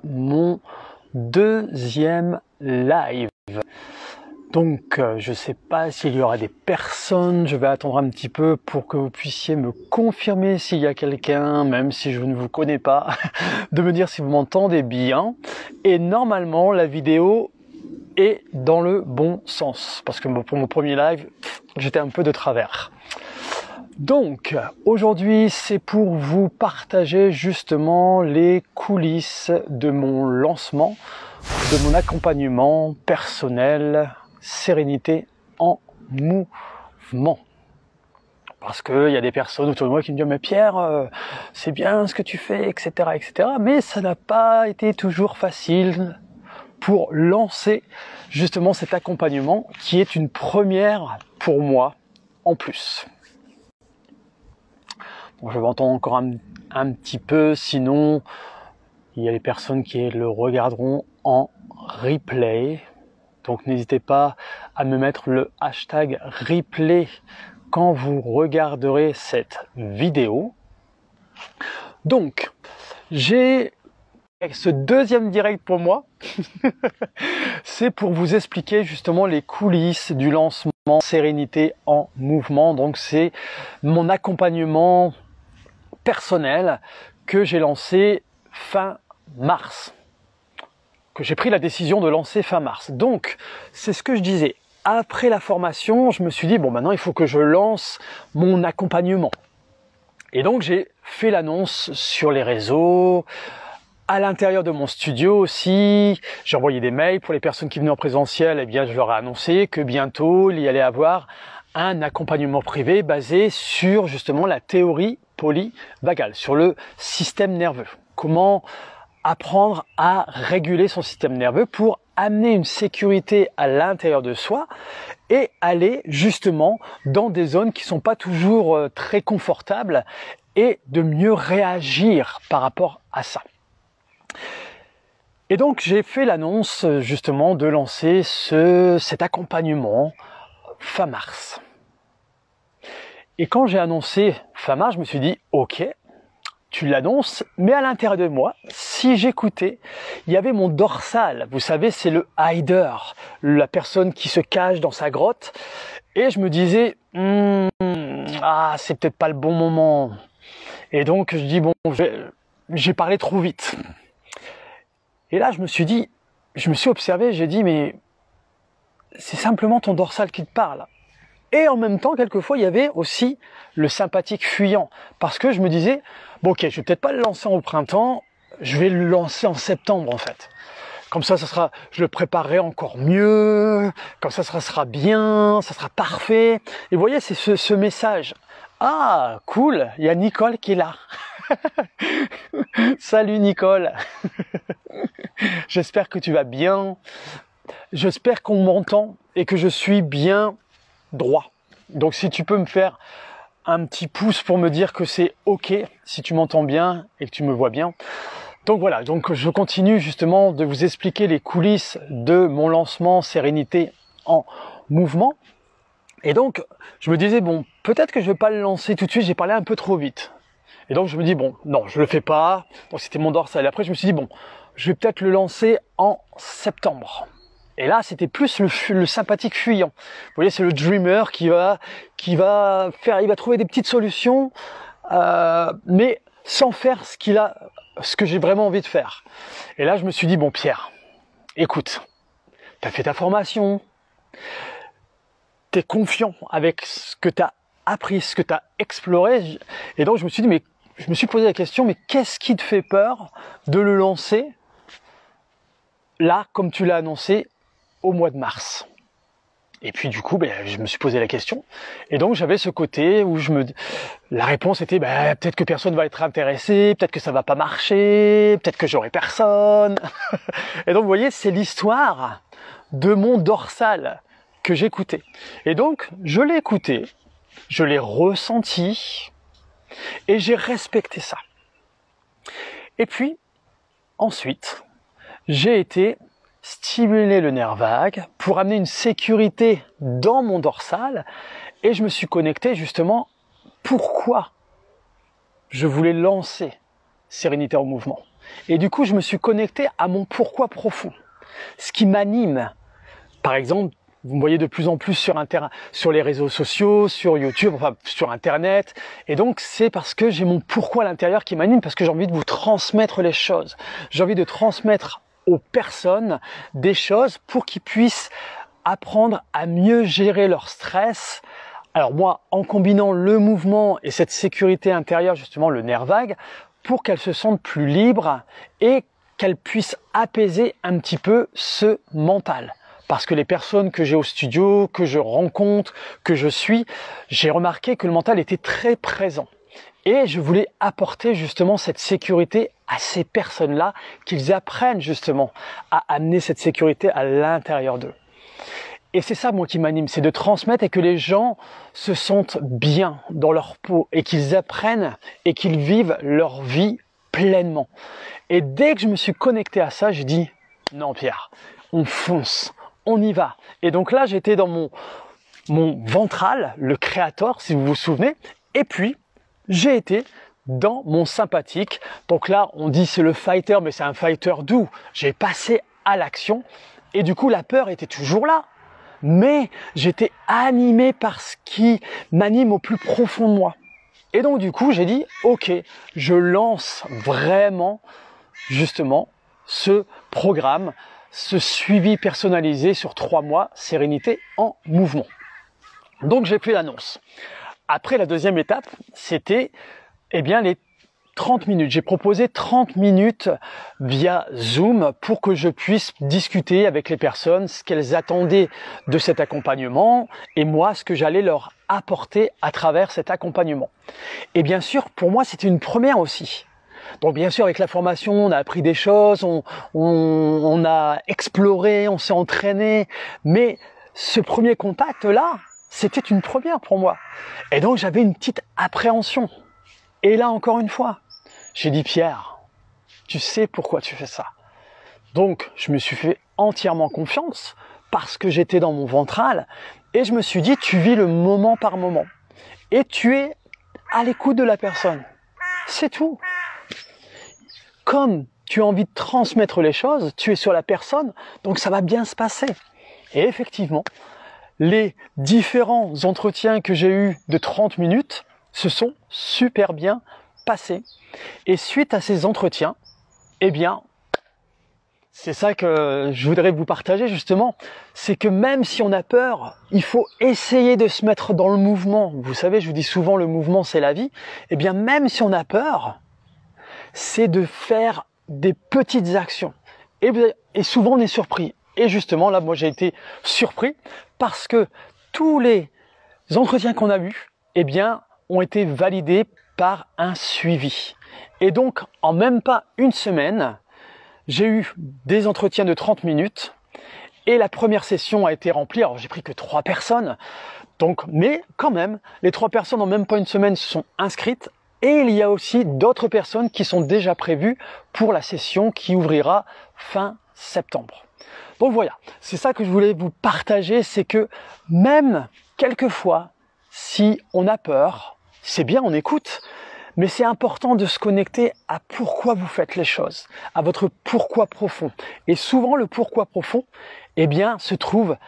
Mon deuxième live. Donc je sais pas s'il y aura des personnes, je vais attendre un petit peu pour que vous puissiez me confirmer s'il y a quelqu'un, même si je ne vous connais pas, de me dire si vous m'entendez bien. Et normalement la vidéo est dans le bon sens, parce que pour mon premier live, j'étais un peu de travers. Donc aujourd'hui c'est pour vous partager justement les coulisses de mon lancement, de mon accompagnement personnel, sérénité en mouvement. Parce qu'il y a des personnes autour de moi qui me disent mais Pierre, c'est bien ce que tu fais, etc., etc. Mais ça n'a pas été toujours facile pour lancer justement cet accompagnement qui est une première pour moi en plus. Bon, je vais entendre encore un petit peu, sinon il y a les personnes qui le regarderont en replay. Donc n'hésitez pas à me mettre le hashtag replay quand vous regarderez cette vidéo. Donc, j'ai ce deuxième direct pour moi, c'est pour vous expliquer justement les coulisses du lancement Sérénité en mouvement. Donc c'est mon accompagnement personnel que j'ai lancé fin mars, que j'ai pris la décision de lancer fin mars. Donc c'est ce que je disais, après la formation je me suis dit bon maintenant il faut que je lance mon accompagnement, et donc j'ai fait l'annonce sur les réseaux, à l'intérieur de mon studio aussi. J'ai envoyé des mails pour les personnes qui venaient en présentiel. Eh bien je leur ai annoncé que bientôt il y allait avoir un accompagnement privé basé sur justement la théorie polyvagale, sur le système nerveux. Comment apprendre à réguler son système nerveux pour amener une sécurité à l'intérieur de soi et aller justement dans des zones qui ne sont pas toujours très confortables, et de mieux réagir par rapport à ça. Et donc j'ai fait l'annonce justement de lancer cet accompagnement fin mars. Et quand j'ai annoncé fin mars, je me suis dit ok, tu l'annonces, mais à l'intérieur de moi, si j'écoutais, il y avait mon dorsal. Vous savez, c'est le hider, la personne qui se cache dans sa grotte. Et je me disais, c'est peut-être pas le bon moment. Et donc je dis bon, j'ai parlé trop vite. Et là je me suis observé, j'ai dit mais c'est simplement ton dorsal qui te parle. Et en même temps, quelquefois, il y avait aussi le sympathique fuyant. Parce que je me disais, bon ok, je vais peut-être pas le lancer au printemps, je vais le lancer en septembre en fait. Comme ça je le préparerai encore mieux, comme ça sera bien, ça sera parfait. Et vous voyez, c'est ce message. Ah, cool, il y a Nicole qui est là. Salut Nicole. J'espère que tu vas bien. J'espère qu'on m'entend et que je suis bien droit. Donc si tu peux me faire un petit pouce pour me dire que c'est ok, si tu m'entends bien et que tu me vois bien. Donc voilà, donc je continue justement de vous expliquer les coulisses de mon lancement Sérénité en mouvement. Et donc je me disais bon, peut-être que je vais pas le lancer tout de suite, j'ai parlé un peu trop vite. Et donc je me dis bon, non, je le fais pas. Donc c'était mon dorsal. Et après je me suis dit bon, je vais peut-être le lancer en septembre. Et là, c'était plus le sympathique fuyant. Vous voyez, c'est le dreamer qui va faire, il va trouver des petites solutions, mais sans faire ce que j'ai vraiment envie de faire. Et là, je me suis dit, bon Pierre, écoute, tu as fait ta formation, tu es confiant avec ce que tu as appris, ce que tu as exploré. Et donc, je me suis dit, mais je me suis posé la question, mais qu'est-ce qui te fait peur de le lancer là, comme tu l'as annoncé, au mois de mars? Et puis du coup, je me suis posé la question. Et donc j'avais ce côté où la réponse était peut-être que personne va être intéressé, peut-être que ça va pas marcher, peut-être que j'aurai personne. Et donc vous voyez, c'est l'histoire de mon dorsal que j'écoutais. Et donc je l'ai écouté, je l'ai ressenti et j'ai respecté ça. Et puis ensuite, j'ai été stimuler le nerf vague pour amener une sécurité dans mon dorsal, et je me suis connecté justement pourquoi je voulais lancer Sérénité en mouvement. Et du coup, je me suis connecté à mon pourquoi profond. Ce qui m'anime. Par exemple, vous me voyez de plus en plus sur les réseaux sociaux, sur YouTube, enfin sur Internet. Et donc, c'est parce que j'ai mon pourquoi à l'intérieur qui m'anime, parce que j'ai envie de vous transmettre les choses. J'ai envie de transmettre aux personnes des choses pour qu'ils puissent apprendre à mieux gérer leur stress. Alors moi, en combinant le mouvement et cette sécurité intérieure, justement le nerf vague, pour qu'elles se sentent plus libres et qu'elles puissent apaiser un petit peu ce mental. Parce que les personnes que j'ai au studio, que je rencontre, que je suis, j'ai remarqué que le mental était très présent. Et je voulais apporter justement cette sécurité à ces personnes-là, qu'ils apprennent justement à amener cette sécurité à l'intérieur d'eux. Et c'est ça, moi, qui m'anime, c'est de transmettre et que les gens se sentent bien dans leur peau et qu'ils apprennent et qu'ils vivent leur vie pleinement. Et dès que je me suis connecté à ça, j'ai dit, non Pierre, on fonce, on y va. Et donc là, j'étais dans mon ventral, le créateur, si vous vous souvenez, et puis j'ai été dans mon sympathique. Donc là, on dit c'est le fighter, mais c'est un fighter doux. J'ai passé à l'action et du coup, la peur était toujours là. Mais j'étais animé par ce qui m'anime au plus profond de moi. Et donc du coup, j'ai dit, ok, je lance vraiment, justement, ce programme, ce suivi personnalisé sur 3 mois, Sérénité en mouvement. Donc j'ai fait l'annonce. Après, la deuxième étape, c'était les 30 minutes. J'ai proposé 30 minutes via Zoom pour que je puisse discuter avec les personnes ce qu'elles attendaient de cet accompagnement et moi, ce que j'allais leur apporter à travers cet accompagnement. Et bien sûr, pour moi, c'était une première aussi. Donc bien sûr, avec la formation, on a appris des choses, on a exploré, on s'est entraîné, mais ce premier contact-là, c'était une première pour moi. Et donc, j'avais une petite appréhension. Et là, encore une fois, j'ai dit, Pierre, tu sais pourquoi tu fais ça. Donc, je me suis fait entièrement confiance parce que j'étais dans mon ventral et je me suis dit, tu vis le moment par moment et tu es à l'écoute de la personne. C'est tout. Comme tu as envie de transmettre les choses, tu es sur la personne, donc ça va bien se passer. Et effectivement, les différents entretiens que j'ai eus de 30 minutes se sont super bien passés. Et suite à ces entretiens, c'est ça que je voudrais vous partager justement, c'est que même si on a peur, il faut essayer de se mettre dans le mouvement. Vous savez, je vous dis souvent, le mouvement c'est la vie. Même si on a peur, c'est de faire des petites actions. Et souvent on est surpris. Et justement, là, moi j'ai été surpris parce que tous les entretiens qu'on a eus, ont été validés par un suivi. Et donc, en même pas une semaine, j'ai eu des entretiens de 30 minutes et la première session a été remplie. Alors, j'ai pris que 3 personnes. Donc, mais quand même, les 3 personnes en même pas une semaine se sont inscrites et il y a aussi d'autres personnes qui sont déjà prévues pour la session qui ouvrira fin septembre. Donc voilà, c'est ça que je voulais vous partager, c'est que même quelquefois, si on a peur, c'est bien, on écoute, mais c'est important de se connecter à pourquoi vous faites les choses, à votre pourquoi profond. Et souvent, le pourquoi profond, se trouve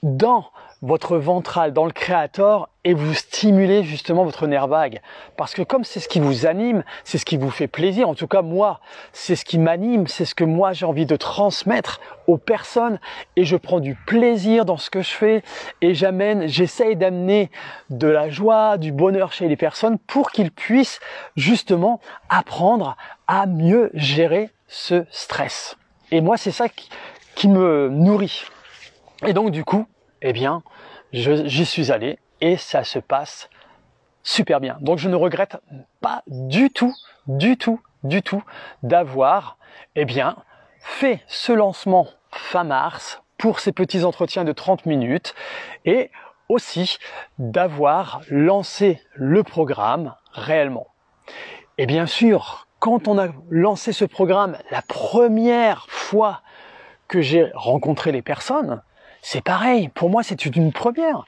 dans votre ventral, dans le créateur, et vous stimulez justement votre nerf vague. Parce que comme c'est ce qui vous anime, c'est ce qui vous fait plaisir, en tout cas moi, c'est ce qui m'anime, c'est ce que moi j'ai envie de transmettre aux personnes, et je prends du plaisir dans ce que je fais, et j'essaye d'amener de la joie, du bonheur chez les personnes pour qu'ils puissent justement apprendre à mieux gérer ce stress. Et moi, c'est ça qui me nourrit. Et donc du coup, j'y suis allé et ça se passe super bien. Donc je ne regrette pas du tout d'avoir fait ce lancement fin mars pour ces petits entretiens de 30 minutes et aussi d'avoir lancé le programme réellement. Et bien sûr, quand on a lancé ce programme la première fois que j'ai rencontré les personnes, c'est pareil, pour moi c'est une première.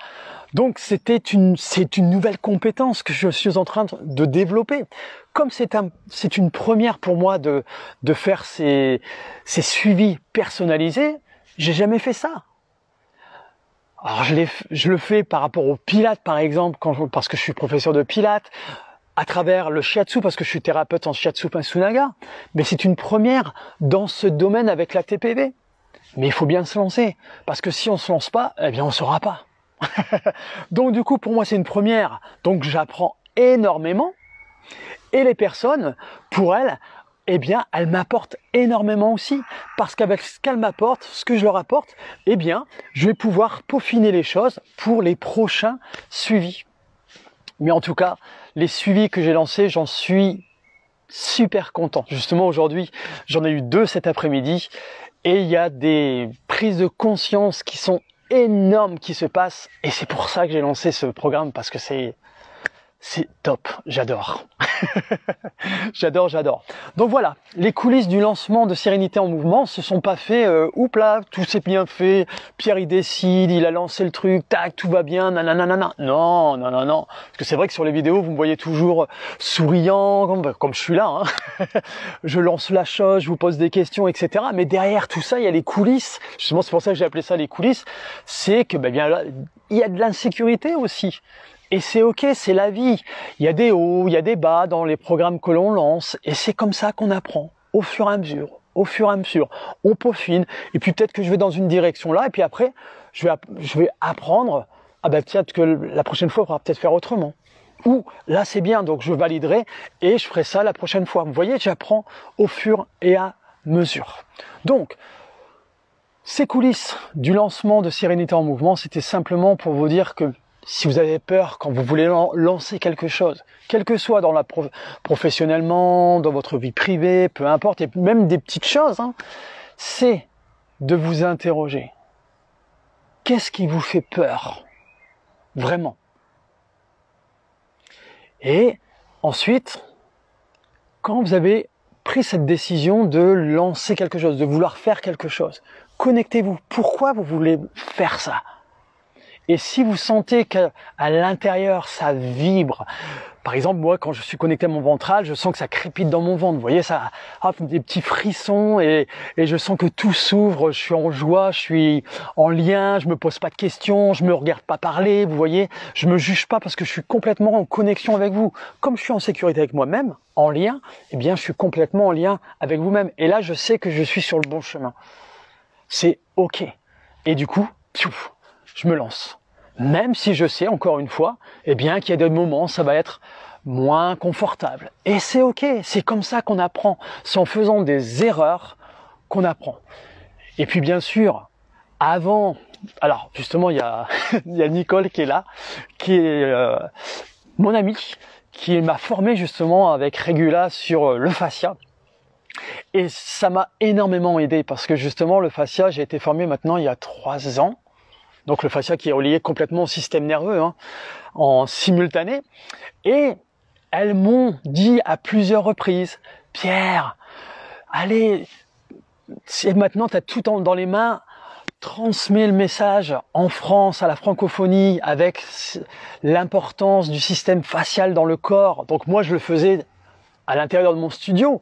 Donc c'est une nouvelle compétence que je suis en train de développer. Comme c'est une première pour moi de faire ces suivis personnalisés, j'ai jamais fait ça. Alors je le fais par rapport au pilates par exemple, parce que je suis professeur de pilates, à travers le shiatsu parce que je suis thérapeute en shiatsu Pasunaga, mais c'est une première dans ce domaine avec la TPV. Mais il faut bien se lancer, parce que si on se lance pas, eh bien on saura pas. Donc du coup pour moi c'est une première, donc j'apprends énormément, et les personnes, pour elles, eh bien elles m'apportent énormément aussi, parce qu'avec ce qu'elles m'apportent, ce que je leur apporte, eh bien je vais pouvoir peaufiner les choses pour les prochains suivis. Mais en tout cas, les suivis que j'ai lancés, j'en suis super content. Justement aujourd'hui, j'en ai eu 2 cet après-midi, et il y a des prises de conscience qui sont énormes qui se passent, et c'est pour ça que j'ai lancé ce programme, parce que c'est top, j'adore. J'adore. Donc voilà, les coulisses du lancement de Sérénité en Mouvement se sont pas fait, oups là, tout s'est bien fait, Pierre il décide, il a lancé le truc, tac, tout va bien, nanana. Non. Parce que c'est vrai que sur les vidéos, vous me voyez toujours souriant, comme je suis là, hein. Je lance la chose, je vous pose des questions, etc. Mais derrière tout ça, il y a les coulisses. Justement, c'est pour ça que j'ai appelé ça les coulisses. C'est que, bien là, il y a de l'insécurité aussi. Et c'est ok, c'est la vie. Il y a des hauts, il y a des bas dans les programmes que l'on lance, et c'est comme ça qu'on apprend, au fur et à mesure. On peaufine, et puis peut-être que je vais dans une direction là, et puis après, je vais apprendre, ah ben peut-être que la prochaine fois, on va peut-être faire autrement. Ou là c'est bien, donc je validerai, et je ferai ça la prochaine fois. Vous voyez, j'apprends au fur et à mesure. Donc, ces coulisses du lancement de Sérénité en Mouvement, c'était simplement pour vous dire que si vous avez peur quand vous voulez lancer quelque chose, quel que soit dans professionnellement, dans votre vie privée, peu importe, et même des petites choses, hein, c'est de vous interroger. Qu'est-ce qui vous fait peur? Vraiment. Et ensuite, quand vous avez pris cette décision de lancer quelque chose, de vouloir faire quelque chose, connectez-vous. Pourquoi vous voulez faire ça? Et si vous sentez qu'à l'intérieur, ça vibre, par exemple, moi, quand je suis connecté à mon ventral, je sens que ça crépite dans mon ventre. Vous voyez, ça a des petits frissons, et je sens que tout s'ouvre, je suis en joie, je suis en lien, je me pose pas de questions, je me regarde pas parler, vous voyez, je me juge pas parce que je suis complètement en connexion avec vous. Comme je suis en sécurité avec moi-même, en lien, eh bien, je suis complètement en lien avec vous-même. Et là, je sais que je suis sur le bon chemin. C'est ok. Et du coup, je me lance. Même si je sais, encore une fois, eh bien, qu'il y a des moments, ça va être moins confortable. Et c'est ok, c'est comme ça qu'on apprend. C'est en faisant des erreurs qu'on apprend. Et puis bien sûr, alors justement, il y a Nicole qui est là, qui est mon amie, qui m'a formé justement avec Régula sur le fascia. Et ça m'a énormément aidé, parce que justement, le fascia, j'ai été formé maintenant il y a 3 ans. Donc le fascia qui est relié complètement au système nerveux, hein, en simultané. Et elles m'ont dit à plusieurs reprises, Pierre, allez, maintenant tu as tout dans les mains, transmets le message en France, à la francophonie, avec l'importance du système facial dans le corps. Donc moi je le faisais à l'intérieur de mon studio,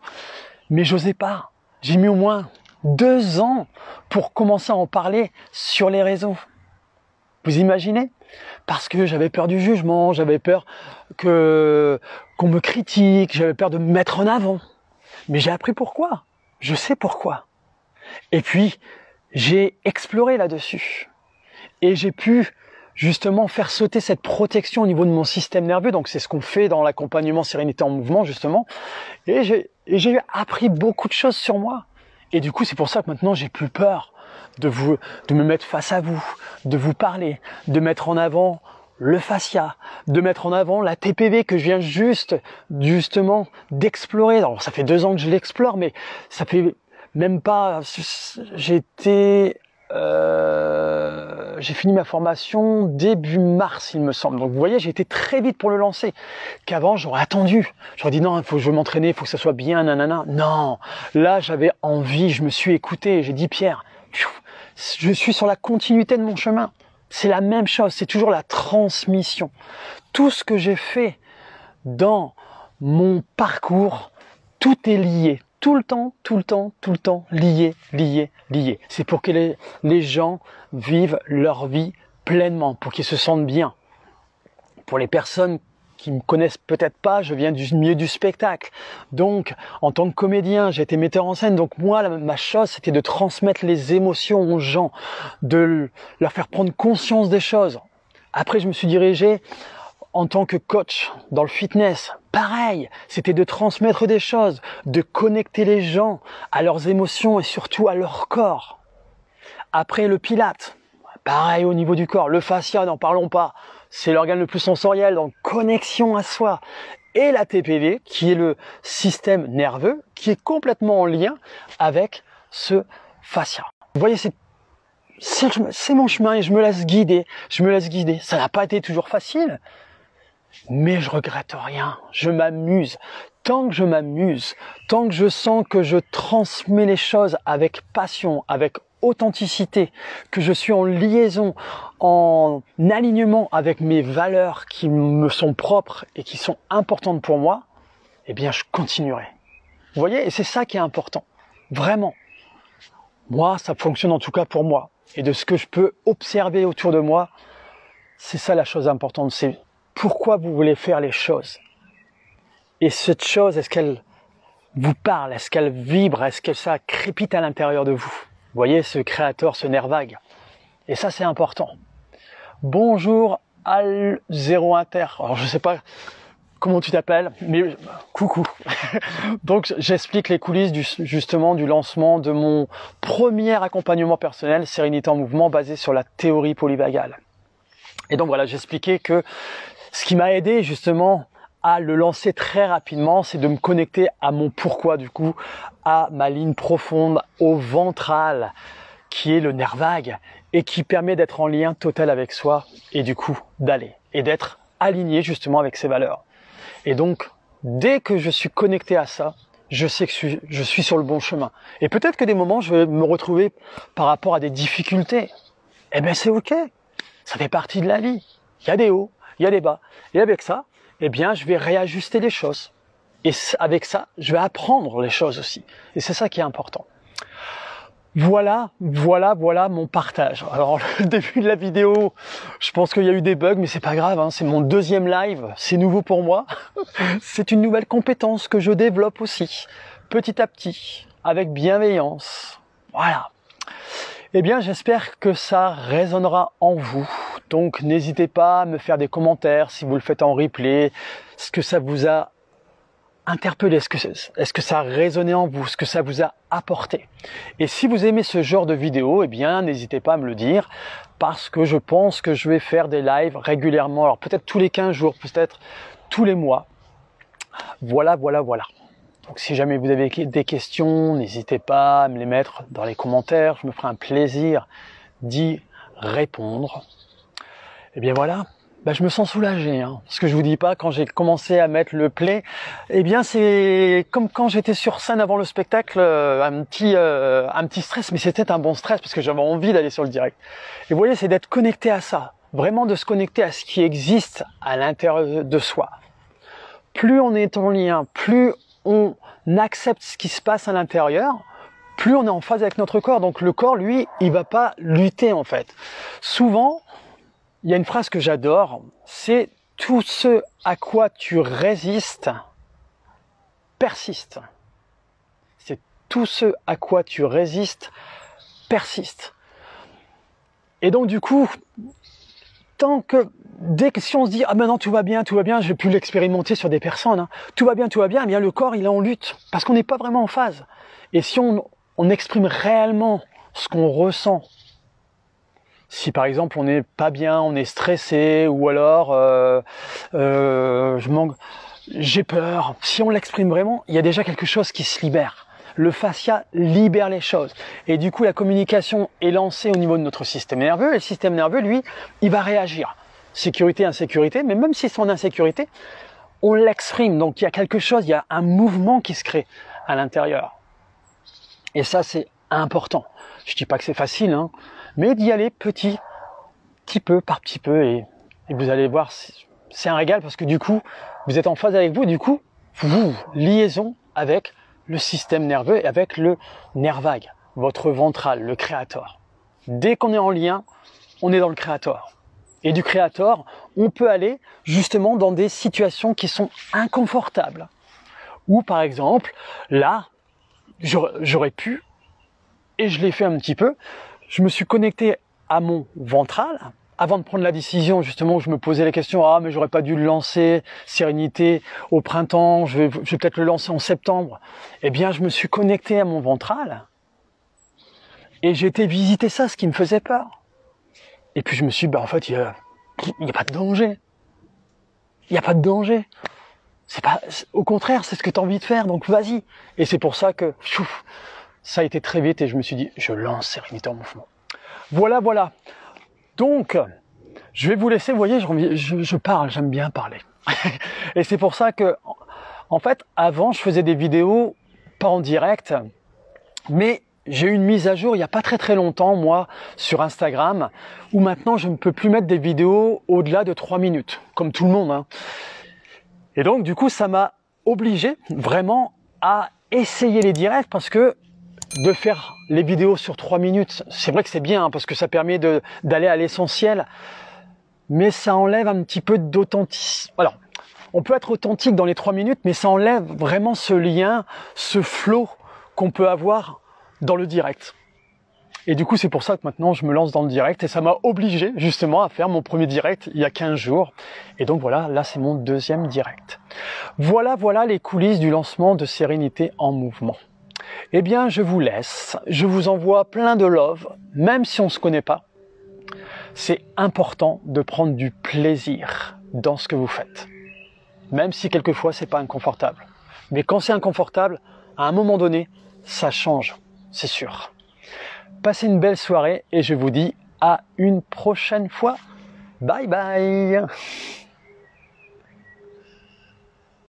mais j'osais pas. J'ai mis au moins 2 ans pour commencer à en parler sur les réseaux. Vous imaginez? Parce que j'avais peur du jugement, j'avais peur qu'on me critique, j'avais peur de me mettre en avant. Mais j'ai appris pourquoi. Je sais pourquoi. Et puis, j'ai exploré là-dessus. Et j'ai pu justement faire sauter cette protection au niveau de mon système nerveux. Donc c'est ce qu'on fait dans l'accompagnement Sérénité en Mouvement, justement. Et j'ai appris beaucoup de choses sur moi. Et du coup, c'est pour ça que maintenant, j'ai plus peur de me mettre face à vous, de vous parler, de mettre en avant le fascia, de mettre en avant la TPV que je viens justement d'explorer. Alors ça fait 2 ans que je l'explore, mais ça fait même pas. J'ai fini ma formation début mars, il me semble. Donc vous voyez, j'ai été très vite pour le lancer. Qu'avant, j'aurais attendu. J'aurais dit non, il faut que je m'entraîne, il faut que ça soit bien, nanana. Non, là j'avais envie, je me suis écouté, j'ai dit Pierre, je suis sur la continuité de mon chemin. C'est la même chose, c'est toujours la transmission. Tout ce que j'ai fait dans mon parcours, tout est lié. Tout le temps, lié. C'est pour que les gens vivent leur vie pleinement, pour qu'ils se sentent bien. Pour les personnes qui me connaissent peut-être pas, je viens du milieu du spectacle. Donc, en tant que comédien, j'ai été metteur en scène. Donc moi, ma chose, c'était de transmettre les émotions aux gens, de leur faire prendre conscience des choses. Après, je me suis dirigé en tant que coach dans le fitness. Pareil, c'était de transmettre des choses, de connecter les gens à leurs émotions et surtout à leur corps. Après, le pilate. Pareil au niveau du corps. Le fascia, n'en parlons pas. C'est l'organe le plus sensoriel, donc connexion à soi. Et la TPV, qui est le système nerveux, qui est complètement en lien avec ce fascia. Vous voyez, c'est mon chemin et je me laisse guider. Ça n'a pas été toujours facile, mais je regrette rien. Je m'amuse. Tant que je m'amuse, tant que je sens que je transmets les choses avec passion, avec authenticité, que je suis en liaison, en alignement avec mes valeurs qui me sont propres et qui sont importantes pour moi, eh bien je continuerai. Vous voyez, et c'est ça qui est important. Vraiment. Moi, ça fonctionne en tout cas pour moi. Et de ce que je peux observer autour de moi, c'est ça la chose importante. C'est pourquoi vous voulez faire les choses. Et cette chose, est-ce qu'elle vous parle? Est-ce qu'elle vibre? Est-ce que ça crépite à l'intérieur de vous? Vous voyez, ce créateur, ce nerf vague. Et ça, c'est important. Bonjour, Al01 Inter. Alors, je sais pas comment tu t'appelles, mais coucou. Donc, j'explique les coulisses justement du lancement de mon premier accompagnement personnel, Sérénité en mouvement, basé sur la théorie polyvagale. Et donc, voilà, j'expliquais que ce qui m'a aidé justement à le lancer très rapidement, c'est de me connecter à mon pourquoi, du coup, à ma ligne profonde, au ventral, qui est le nerf vague, et qui permet d'être en lien total avec soi, et du coup, d'aller, et d'être aligné justement avec ses valeurs. Et donc, dès que je suis connecté à ça, je sais que je suis sur le bon chemin. Et peut-être que des moments, je vais me retrouver par rapport à des difficultés. Eh bien, c'est ok. Ça fait partie de la vie. Il y a des hauts, il y a des bas. Et avec ça, eh bien, je vais réajuster les choses. Et avec ça, je vais apprendre les choses aussi. Et c'est ça qui est important. Voilà mon partage. Alors, le début de la vidéo, je pense qu'il y a eu des bugs, mais c'est pas grave, hein, c'est mon deuxième live, c'est nouveau pour moi. C'est une nouvelle compétence que je développe aussi, petit à petit, avec bienveillance. Voilà. Eh bien, j'espère que ça résonnera en vous. Donc, n'hésitez pas à me faire des commentaires si vous le faites en replay, ce que ça vous a interpellé, est-ce que ça a résonné en vous, ce que ça vous a apporté. Et si vous aimez ce genre de vidéo, eh bien, n'hésitez pas à me le dire, parce que je pense que je vais faire des lives régulièrement, alors peut-être tous les 15 jours, peut-être tous les mois. Voilà. Donc si jamais vous avez des questions, n'hésitez pas à me les mettre dans les commentaires, je me ferai un plaisir d'y répondre. Et bien voilà, je me sens soulagé, hein, parce que je vous dis pas, quand j'ai commencé à mettre le play, eh bien c'est comme quand j'étais sur scène avant le spectacle, un petit stress, mais c'était un bon stress parce que j'avais envie d'aller sur le direct. Et vous voyez, c'est d'être connecté à ça, vraiment de se connecter à ce qui existe à l'intérieur de soi. Plus on est en lien, plus on accepte ce qui se passe à l'intérieur, plus on est en phase avec notre corps. Donc le corps, lui, il va pas lutter en fait. Souvent, il y a une phrase que j'adore, c'est « tout ce à quoi tu résistes persiste ». C'est « tout ce à quoi tu résistes persiste ». Et donc du coup, dès que si on se dit « ah maintenant tout va bien, j'ai pu l'expérimenter sur des personnes, hein, tout va bien, eh bien le corps il est en lutte, parce qu'on n'est pas vraiment en phase. Et si on exprime réellement ce qu'on ressent, si par exemple on n'est pas bien, on est stressé, ou alors j'ai peur, si on l'exprime vraiment, il y a déjà quelque chose qui se libère. Le fascia libère les choses. Et du coup, la communication est lancée au niveau de notre système nerveux, et le système nerveux, lui, il va réagir. Sécurité, insécurité, mais même si c'est en insécurité, on l'exprime. Donc il y a quelque chose, il y a un mouvement qui se crée à l'intérieur. Et ça, c'est important. Je dis pas que c'est facile, hein, mais d'y aller petit petit peu par petit peu et vous allez voir, c'est un régal parce que du coup, vous êtes en phase avec vous et du coup, liaison avec le système nerveux et avec le nerf vague, votre ventral, le créateur. Dès qu'on est en lien, on est dans le créateur. Et du créateur, on peut aller justement dans des situations qui sont inconfortables. Ou par exemple, là, j'aurais pu, et je l'ai fait un petit peu, je me suis connecté à mon ventral, avant de prendre la décision justement où je me posais la question, ah mais j'aurais pas dû le lancer, Sérénité, au printemps, je vais peut-être le lancer en septembre. Eh bien, je me suis connecté à mon ventral, et j'ai été visiter ça, ce qui me faisait peur. Et puis je me suis dit, en fait, il n'y a pas de danger. Il n'y a pas de danger. Au contraire, c'est ce que tu as envie de faire, donc vas-y. Et c'est pour ça que ça a été très vite et je me suis dit, je lance Sérénité en mouvement. Voilà. Donc, je vais vous laisser, vous voyez, je parle, j'aime bien parler. Et c'est pour ça que, en fait, avant, je faisais des vidéos, pas en direct, mais j'ai eu une mise à jour il n'y a pas très longtemps, moi, sur Instagram, où maintenant je ne peux plus mettre des vidéos au-delà de 3 minutes, comme tout le monde. Hein. Et donc, du coup, ça m'a obligé vraiment à essayer les directs parce que de faire les vidéos sur 3 minutes, c'est vrai que c'est bien, hein, parce que ça permet d'aller à l'essentiel, mais ça enlève un petit peu d'authenticité. Alors, on peut être authentique dans les 3 minutes, mais ça enlève vraiment ce lien, ce flow qu'on peut avoir dans le direct. Et du coup, c'est pour ça que maintenant, je me lance dans le direct et ça m'a obligé justement à faire mon premier direct il y a 15 jours. Et donc voilà, là, c'est mon deuxième direct. Voilà les coulisses du lancement de Sérénité en mouvement. Eh bien, je vous laisse. Je vous envoie plein de love, même si on ne se connaît pas. C'est important de prendre du plaisir dans ce que vous faites. Même si quelquefois, c'est pas inconfortable. Mais quand c'est inconfortable, à un moment donné, ça change. C'est sûr. Passez une belle soirée et je vous dis à une prochaine fois. Bye bye.